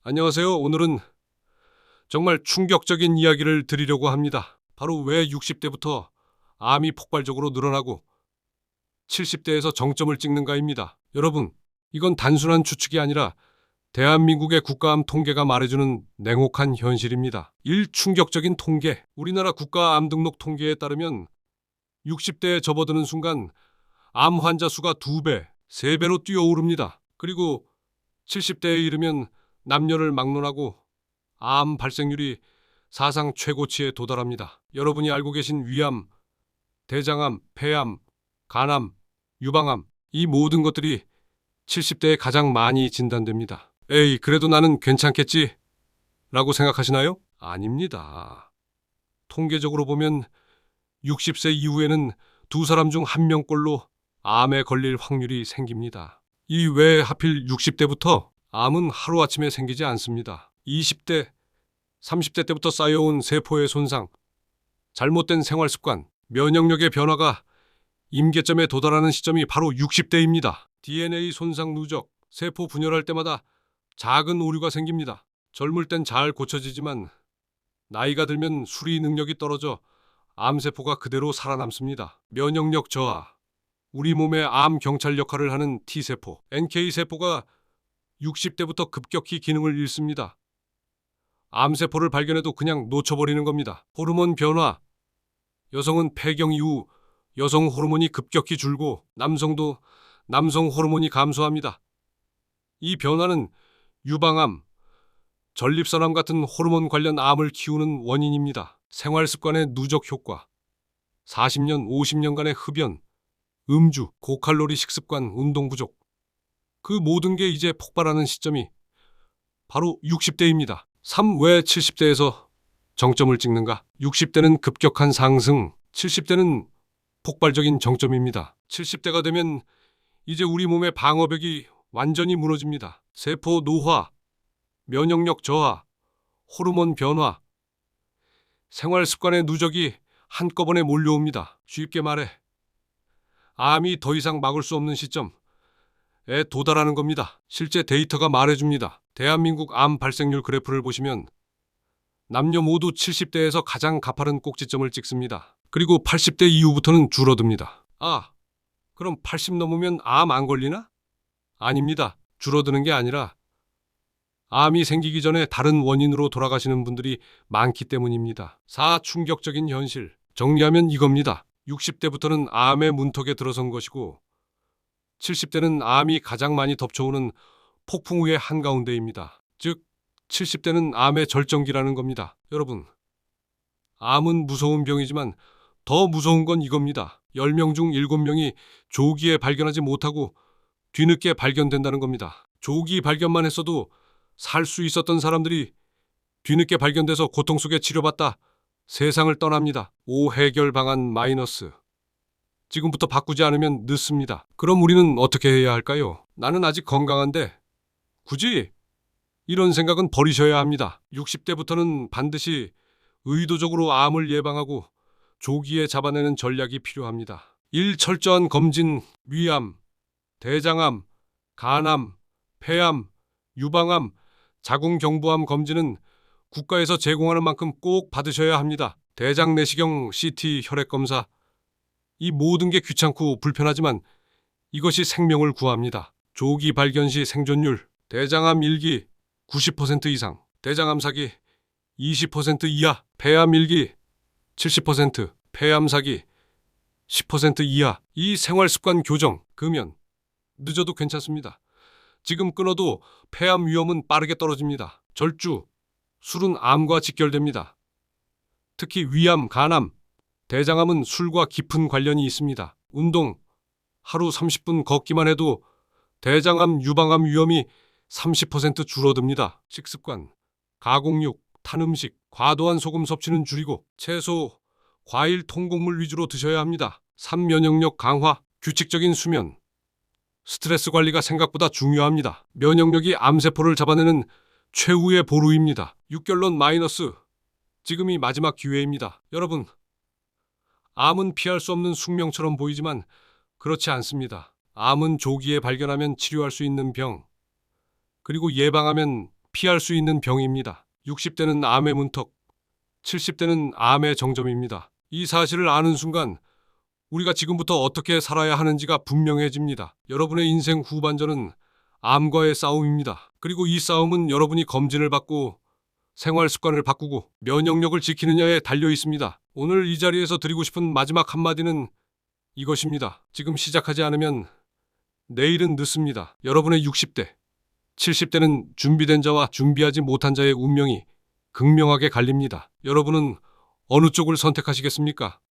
안녕하세요. 오늘은 정말 충격적인 이야기를 드리려고 합니다. 바로 왜 60대부터 암이 폭발적으로 늘어나고 70대에서 정점을 찍는가입니다. 여러분, 이건 단순한 추측이 아니라 대한민국의 국가암 통계가 말해주는 냉혹한 현실입니다. 충격적인 통계. 우리나라 국가암 등록 통계에 따르면 60대에 접어드는 순간 암 환자 수가 2배, 3배로 뛰어오릅니다. 그리고 70대에 이르면 남녀를 막론하고 암 발생률이 사상 최고치에 도달합니다. 여러분이 알고 계신 위암, 대장암, 폐암, 간암, 유방암, 이 모든 것들이 70대에 가장 많이 진단됩니다. 에이, 그래도 나는 괜찮겠지? 라고 생각하시나요? 아닙니다. 통계적으로 보면 60세 이후에는 2사람 중 1명꼴로 암에 걸릴 확률이 생깁니다. 이 왜 하필 60대부터 암은 하루아침에 생기지 않습니다. 20대, 30대 때부터 쌓여온 세포의 손상, 잘못된 생활 습관, 면역력의 변화가 임계점에 도달하는 시점이 바로 60대입니다. DNA 손상 누적, 세포 분열할 때마다 작은 오류가 생깁니다. 젊을 땐 잘 고쳐지지만 나이가 들면 수리 능력이 떨어져 암세포가 그대로 살아남습니다. 면역력 저하, 우리 몸의 암 경찰 역할을 하는 T세포, NK세포가 60대부터 급격히 기능을 잃습니다. 암세포를 발견해도 그냥 놓쳐버리는 겁니다. 호르몬 변화. 여성은 폐경 이후 여성 호르몬이 급격히 줄고 남성도 남성 호르몬이 감소합니다. 이 변화는 유방암, 전립선암 같은 호르몬 관련 암을 키우는 원인입니다. 생활 습관의 누적 효과. 40년, 50년간의 흡연, 음주, 고칼로리 식습관, 운동 부족. 그 모든 게 이제 폭발하는 시점이 바로 60대입니다. 왜 70대에서 정점을 찍는가? 60대는 급격한 상승, 70대는 폭발적인 정점입니다. 70대가 되면 이제 우리 몸의 방어벽이 완전히 무너집니다. 세포 노화, 면역력 저하, 호르몬 변화, 생활 습관의 누적이 한꺼번에 몰려옵니다. 쉽게 말해 암이 더 이상 막을 수 없는 시점에 도달하는 겁니다. 실제 데이터가 말해줍니다. 대한민국 암 발생률 그래프를 보시면 남녀 모두 70대에서 가장 가파른 꼭지점을 찍습니다. 그리고 80대 이후부터는 줄어듭니다. 그럼 80 넘으면 암 안 걸리나? 아닙니다. 줄어드는 게 아니라 암이 생기기 전에 다른 원인으로 돌아가시는 분들이 많기 때문입니다. 충격적인 현실. 정리하면 이겁니다. 60대부터는 암의 문턱에 들어선 것이고 70대는 암이 가장 많이 덮쳐오는 폭풍우의 한가운데입니다. 즉 70대는 암의 절정기라는 겁니다. 여러분, 암은 무서운 병이지만 더 무서운 건 이겁니다. 10명 중 7명이 조기에 발견하지 못하고 뒤늦게 발견된다는 겁니다. 조기 발견만 했어도 살 수 있었던 사람들이 뒤늦게 발견돼서 고통 속에 치료받다 세상을 떠납니다. 해결 방안 마이너스. 지금부터 바꾸지 않으면 늦습니다. 그럼 우리는 어떻게 해야 할까요? 나는 아직 건강한데 굳이? 이런 생각은 버리셔야 합니다. 60대부터는 반드시 의도적으로 암을 예방하고 조기에 잡아내는 전략이 필요합니다. 철저한 검진, 위암, 대장암, 간암, 폐암, 유방암, 자궁경부암 검진은 국가에서 제공하는 만큼 꼭 받으셔야 합니다. 대장 내시경, CT, 혈액검사. 이 모든 게 귀찮고 불편하지만 이것이 생명을 구합니다. 조기 발견 시 생존율, 대장암 1기 90% 이상, 대장암 4기 20% 이하, 폐암 1기 70%, 폐암 4기 10% 이하. 이 생활 습관 교정, 금연, 늦어도 괜찮습니다. 지금 끊어도 폐암 위험은 빠르게 떨어집니다. 절주, 술은 암과 직결됩니다. 특히 위암, 간암, 대장암은 술과 깊은 관련이 있습니다. 운동, 하루 30분 걷기만 해도 대장암, 유방암 위험이 30% 줄어듭니다. 식습관, 가공육, 탄 음식, 과도한 소금 섭취는 줄이고 채소, 과일, 통곡물 위주로 드셔야 합니다. 면역력 강화, 규칙적인 수면, 스트레스 관리가 생각보다 중요합니다. 면역력이 암세포를 잡아내는 최후의 보루입니다. 6결론 마이너스. 지금이 마지막 기회입니다. 여러분, 암은 피할 수 없는 숙명처럼 보이지만 그렇지 않습니다. 암은 조기에 발견하면 치료할 수 있는 병, 그리고 예방하면 피할 수 있는 병입니다. 60대는 암의 문턱, 70대는 암의 정점입니다. 이 사실을 아는 순간 우리가 지금부터 어떻게 살아야 하는지가 분명해집니다. 여러분의 인생 후반전은 암과의 싸움입니다. 그리고 이 싸움은 여러분이 검진을 받고 생활 습관을 바꾸고 면역력을 지키느냐에 달려 있습니다. 오늘 이 자리에서 드리고 싶은 마지막 한마디는 이것입니다. 지금 시작하지 않으면 내일은 늦습니다. 여러분의 60대, 70대는 준비된 자와 준비하지 못한 자의 운명이 극명하게 갈립니다. 여러분은 어느 쪽을 선택하시겠습니까?